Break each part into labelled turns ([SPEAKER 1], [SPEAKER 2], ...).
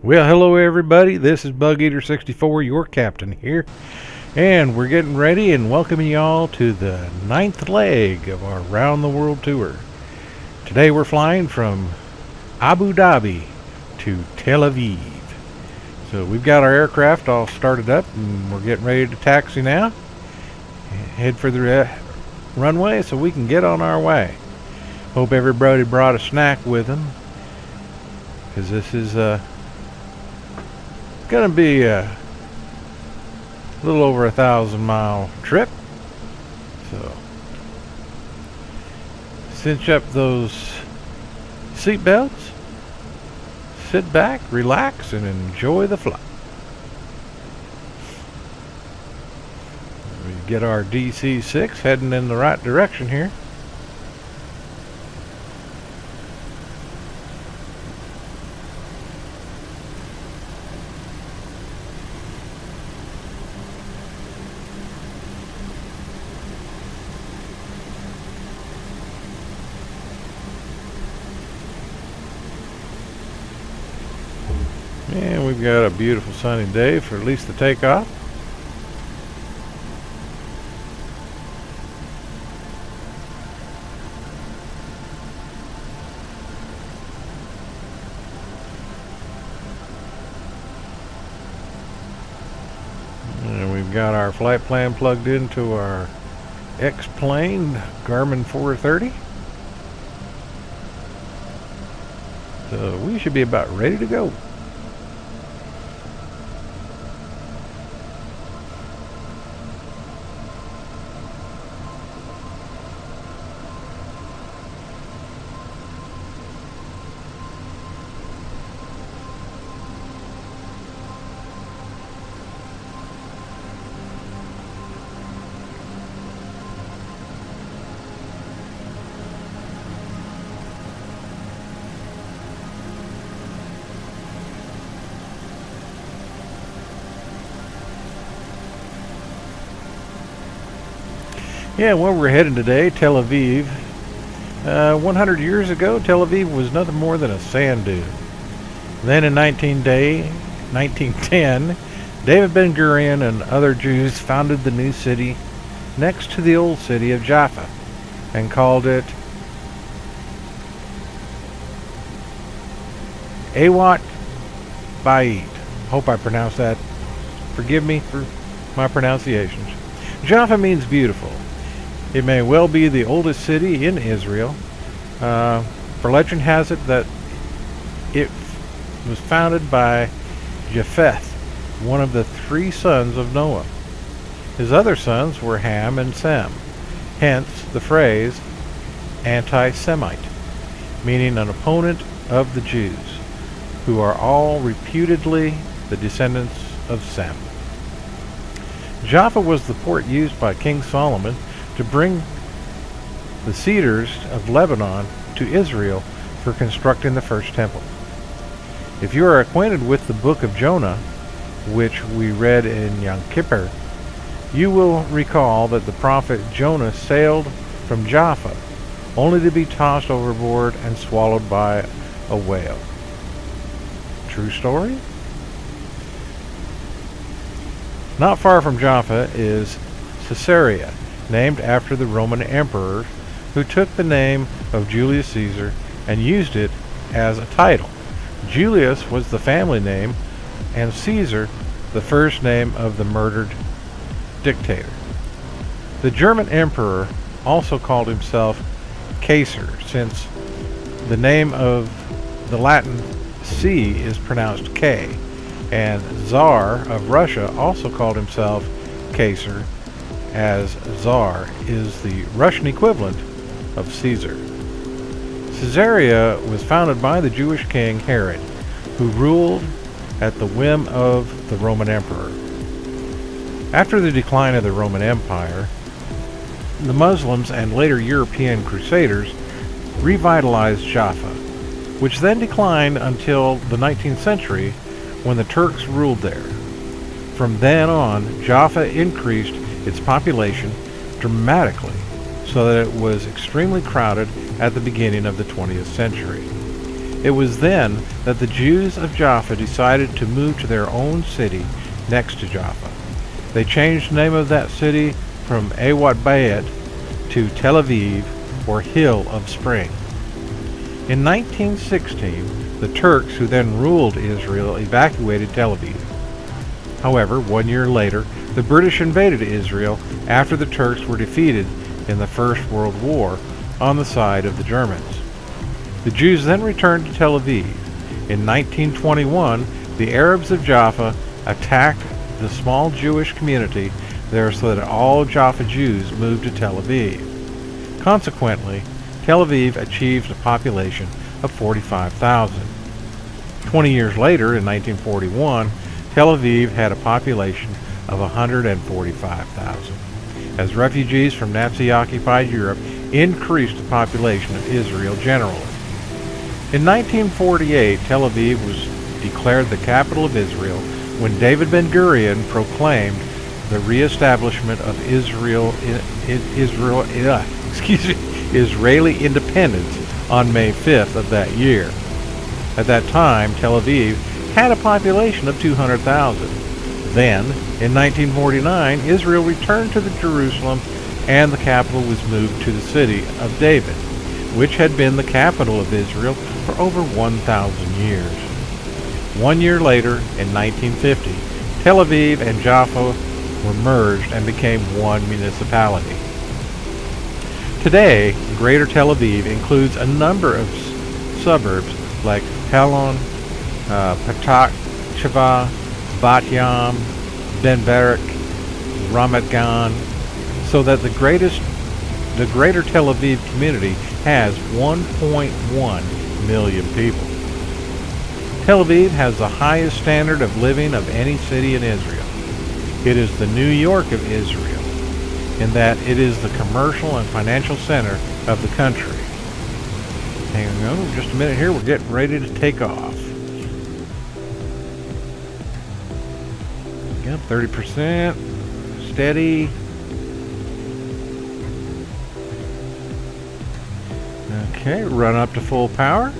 [SPEAKER 1] Well, hello everybody. This is Bug Eater 64, your captain here, and we're getting ready and welcoming y'all to the 9th leg of our round the world tour. Today we're flying from Abu Dhabi to Tel Aviv. So we've got our aircraft all started up and we're getting ready to taxi now. Head for the runway so we can get on our way. Hope everybody brought a snack with them, because this is gonna be a little over 1,000-mile trip. So cinch up those seat belts, sit back, relax, and enjoy the flight. We get our DC-6 heading in the right direction here. And we've got a beautiful sunny day for at least the takeoff. And we've got our flight plan plugged into our X-Plane Garmin 430. So we should be about ready to go. Yeah, where we're heading today, Tel Aviv. 100 years ago, Tel Aviv was nothing more than a sand dune. Then in 1910, David Ben-Gurion and other Jews founded the new city next to the old city of Jaffa and called it Awat Bait. Hope I pronounced that. Forgive me for my pronunciations. Jaffa means beautiful. It may well be the oldest city in Israel. For legend has it that it was founded by Japheth, one of the 3 sons of Noah. His other sons were Ham and Sem, hence the phrase anti-Semite, meaning an opponent of the Jews, who are all reputedly the descendants of Sem. Jaffa was the port used by King Solomon to bring the cedars of Lebanon to Israel for constructing the first temple. If you are acquainted with the book of Jonah, which we read in Yom Kippur, you will recall that the prophet Jonah sailed from Jaffa only to be tossed overboard and swallowed by a whale. True story? Not far from Jaffa is Caesarea, named after the Roman emperor who took the name of Julius Caesar and used it as a title. Julius was the family name and Caesar the first name of the murdered dictator. The German emperor also called himself Caesar, since the name of the Latin C is pronounced K, and Tsar of Russia also called himself Caesar, as Tsar is the Russian equivalent of Caesar. Caesarea was founded by the Jewish king Herod, who ruled at the whim of the Roman emperor. After the decline of the Roman Empire, the Muslims and later European crusaders revitalized Jaffa, which then declined until the 19th century when the Turks ruled there. From then on, Jaffa increased its population dramatically so that it was extremely crowded at the beginning of the 20th century. It was then that the Jews of Jaffa decided to move to their own city next to Jaffa. They changed the name of that city from Awad Bayat to Tel Aviv, or Hill of Spring. In 1916, the Turks, who then ruled Israel, evacuated Tel Aviv. However, 1 year later, the British invaded Israel after the Turks were defeated in the First World War on the side of the Germans. The Jews then returned to Tel Aviv. In 1921, the Arabs of Jaffa attacked the small Jewish community there so that all Jaffa Jews moved to Tel Aviv. Consequently, Tel Aviv achieved a population of 45,000. 20 years later, in 1941, Tel Aviv had a population of 145,000, as refugees from Nazi-occupied Europe increased the population of Israel generally. In 1948, Tel Aviv was declared the capital of Israel when David Ben-Gurion proclaimed the reestablishment of Israeli independence on May 5th of that year. At that time, Tel Aviv had a population of 200,000. Then, in 1949, Israel returned to Jerusalem and the capital was moved to the city of David, which had been the capital of Israel for over 1,000 years. 1 year later, in 1950, Tel Aviv and Jaffa were merged and became one municipality. Today, Greater Tel Aviv includes a number of suburbs like Helon, Petach Tikva, Bat Yam, Ben Barak, Ramat Gan, so that the Greater Tel Aviv community has 1.1 million people. Tel Aviv has the highest standard of living of any city in Israel. It is the New York of Israel, in that it is the commercial and financial center of the country. Hang on just a minute here, we're getting ready to take off. Yep, 30%, steady. Okay, run up to full power.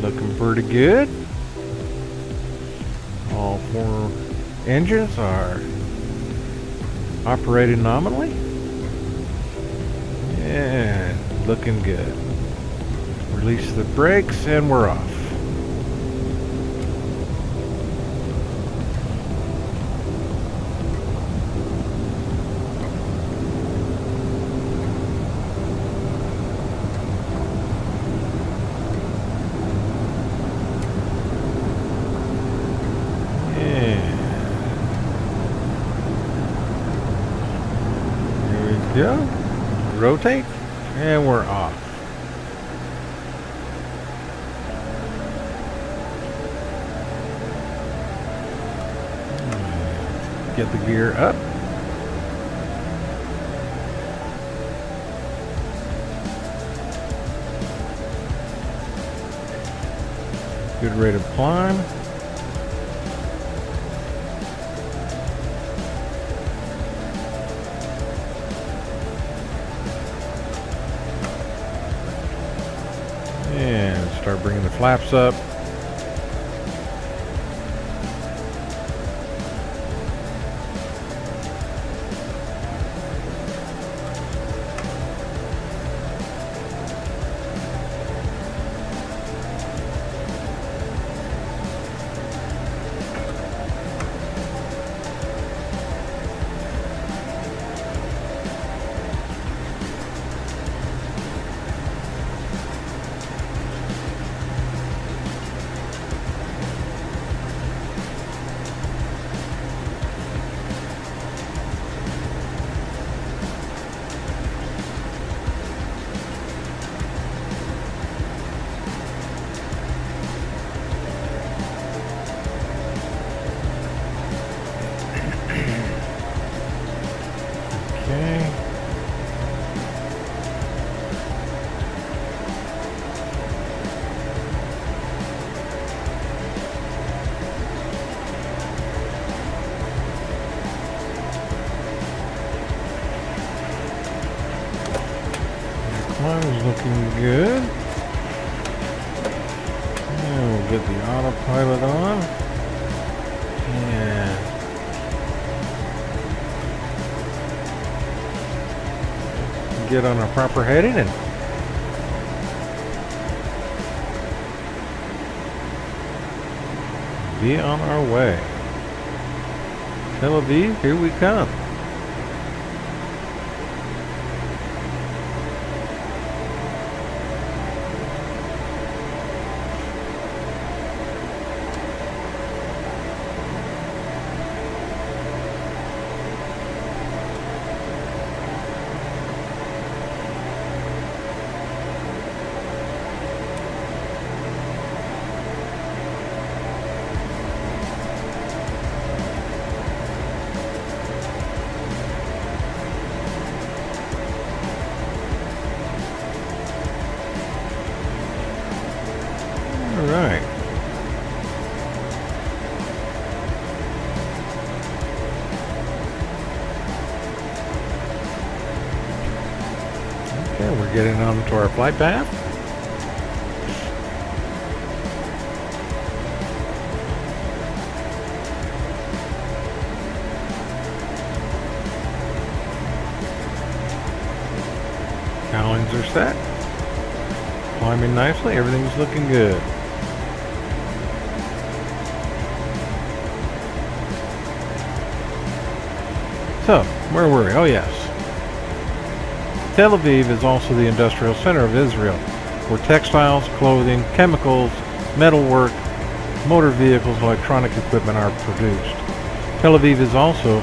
[SPEAKER 1] Looking pretty good. All 4 engines are operating nominally. And looking good. Release the brakes and we're off. Go. Rotate, and we're off. Get the gear up. Good rate of climb. And start bringing the flaps up. Climb is looking good. get the autopilot on. And get on a proper heading and be on our way. Tel Aviv, here we come. Alright. Okay, we're getting on to our flight path. Cowlings are set. Climbing nicely, everything's looking good. So, where were we? Oh yes. Tel Aviv is also the industrial center of Israel, where textiles, clothing, chemicals, metalwork, motor vehicles, electronic equipment are produced. Tel Aviv is also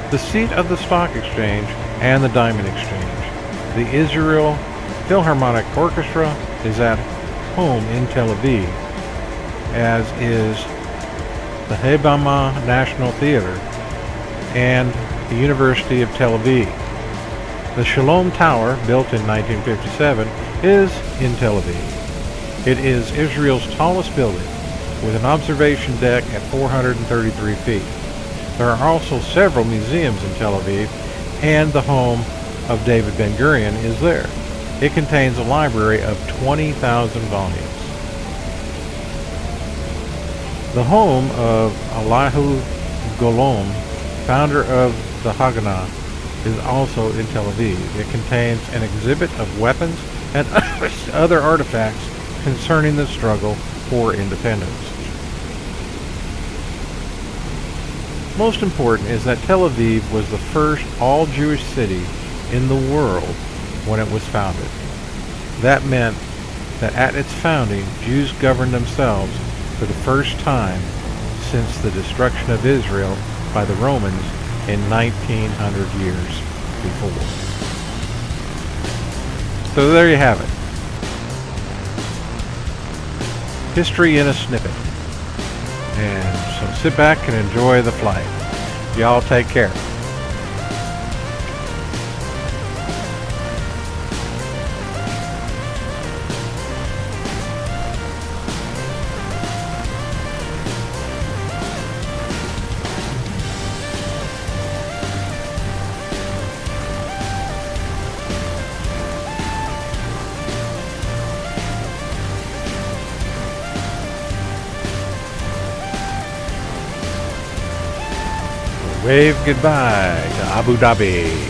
[SPEAKER 1] the seat of the stock exchange and the diamond exchange. The Israel Philharmonic Orchestra is at home in Tel Aviv, as is the Hebama National Theater and the University of Tel Aviv. The Shalom Tower, built in 1957, is in Tel Aviv. It is Israel's tallest building, with an observation deck at 433 feet. There are also several museums in Tel Aviv, and the home of David Ben-Gurion is there. It contains a library of 20,000 volumes. The home of Elihu Golom, founder of the Haganah, is also in Tel Aviv. It contains an exhibit of weapons and other artifacts concerning the struggle for independence. Most important is that Tel Aviv was the first all-Jewish city in the world when it was founded. That meant that at its founding, Jews governed themselves for the first time since the destruction of Israel by the Romans in 1900 years before. So there you have it. History in a snippet. And so sit back and enjoy the flight. Y'all take care. Wave goodbye to Abu Dhabi.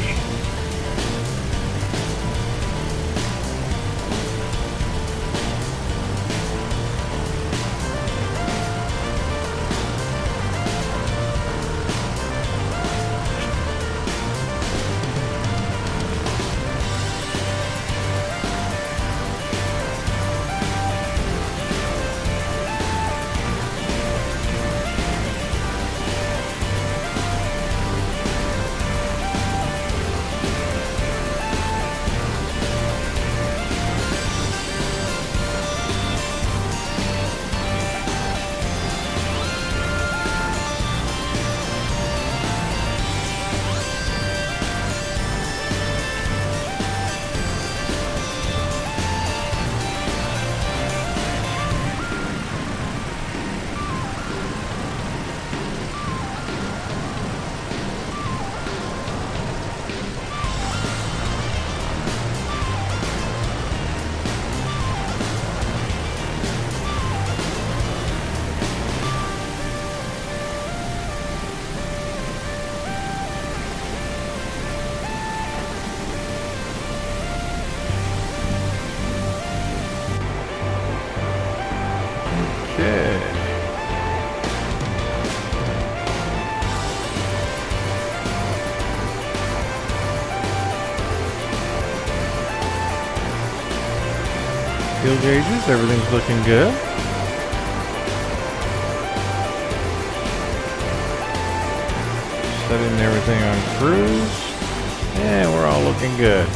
[SPEAKER 1] Good. Fuel gauges, everything's looking good. Setting everything on cruise. Yeah, we're all looking good.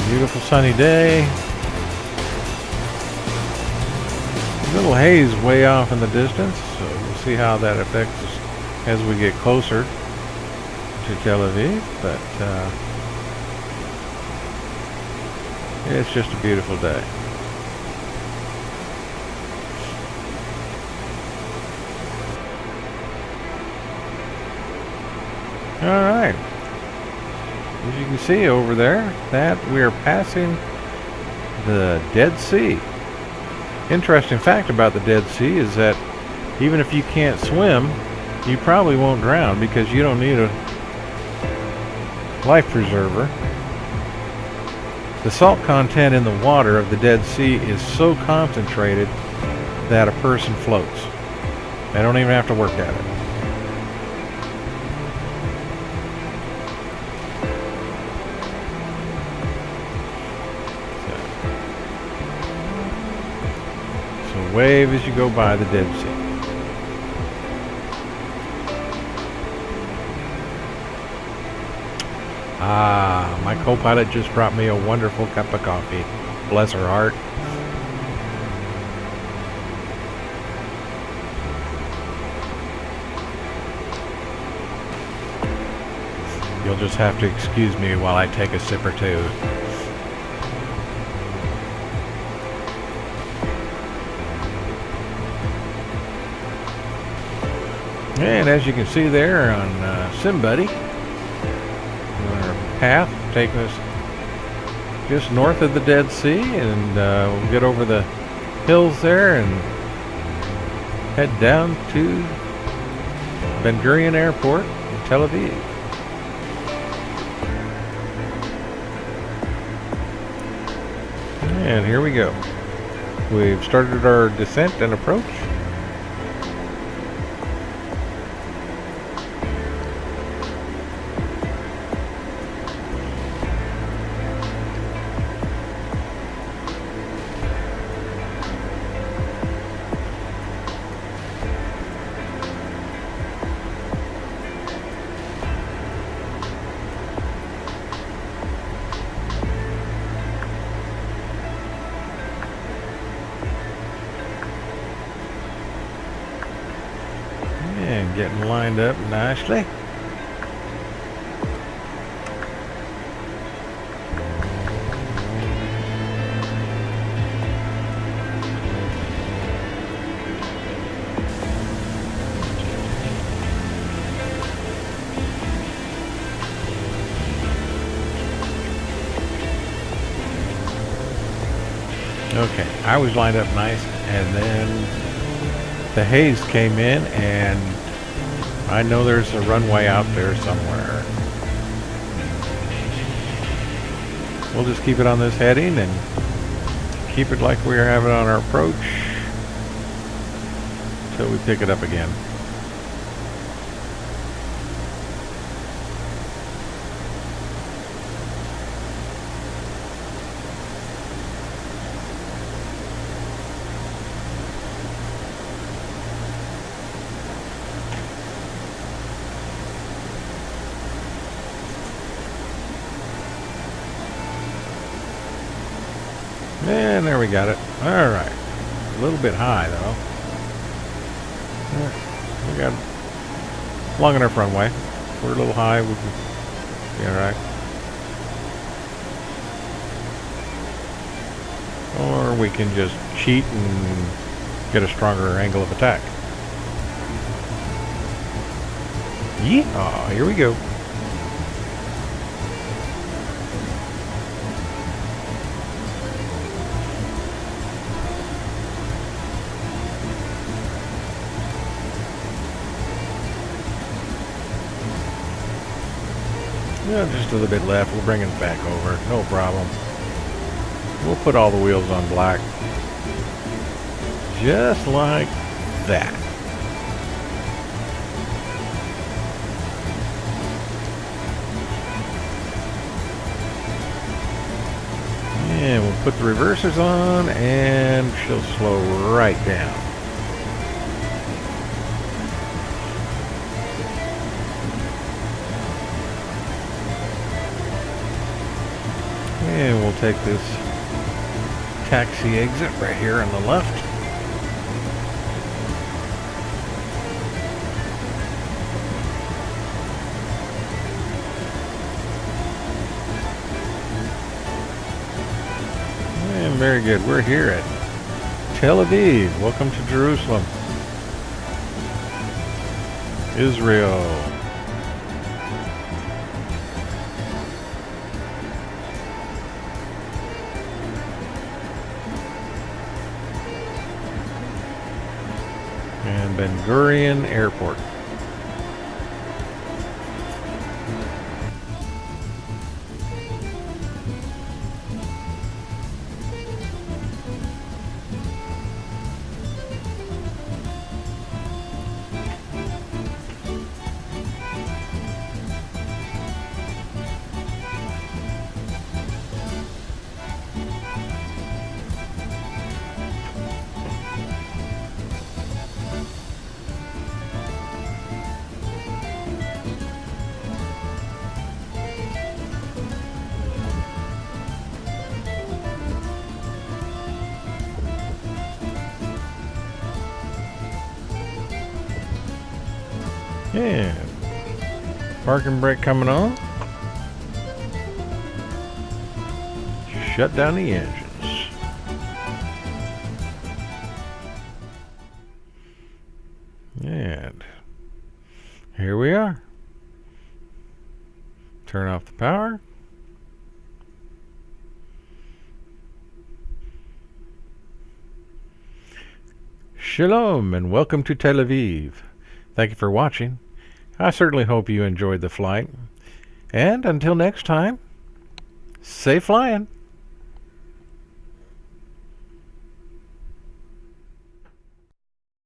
[SPEAKER 1] Beautiful sunny day. A little haze way off in the distance, so we'll see how that affects us as we get closer to Tel Aviv, but it's just a beautiful day. All right. As you can see over there, that we are passing the Dead Sea. Interesting fact about the Dead Sea is that even if you can't swim, you probably won't drown because you don't need a life preserver. The salt content in the water of the Dead Sea is so concentrated that a person floats. They don't even have to work at it. So wave as you go by the Dead Sea. Ah, my co-pilot just brought me a wonderful cup of coffee. Bless her heart. You'll just have to excuse me while I take a sip or two. And as you can see there on SimBuddy, path taking us just north of the Dead Sea, and we'll get over the hills there and head down to Ben Gurion Airport in Tel Aviv. And here we go. We've started our descent and approach. And getting lined up nicely. Okay, I was lined up nice, and then the haze came in, and I know there's a runway out there somewhere. We'll just keep it on this heading and keep it like we are having on our approach until we pick it up again. And there we got it. All right. A little bit high, though. We got long enough runway. We're a little high. We'll be all right. Or we can just cheat and get a stronger angle of attack. Yeehaw! Here we go. Yeah, just a little bit left. We'll bring it back over. No problem. We'll put all the wheels on black. Just like that. And we'll put the reversers on and she'll slow right down. And we'll take this taxi exit right here on the left. And very good. We're here at Tel Aviv. Welcome to Jerusalem, Israel. And Ben Gurion Airport. Yeah. Parking brake coming on. Shut down the engines. And here we are. Turn off the power. Shalom and welcome to Tel Aviv. Thank you for watching. I certainly hope you enjoyed the flight. And until next time, safe flying.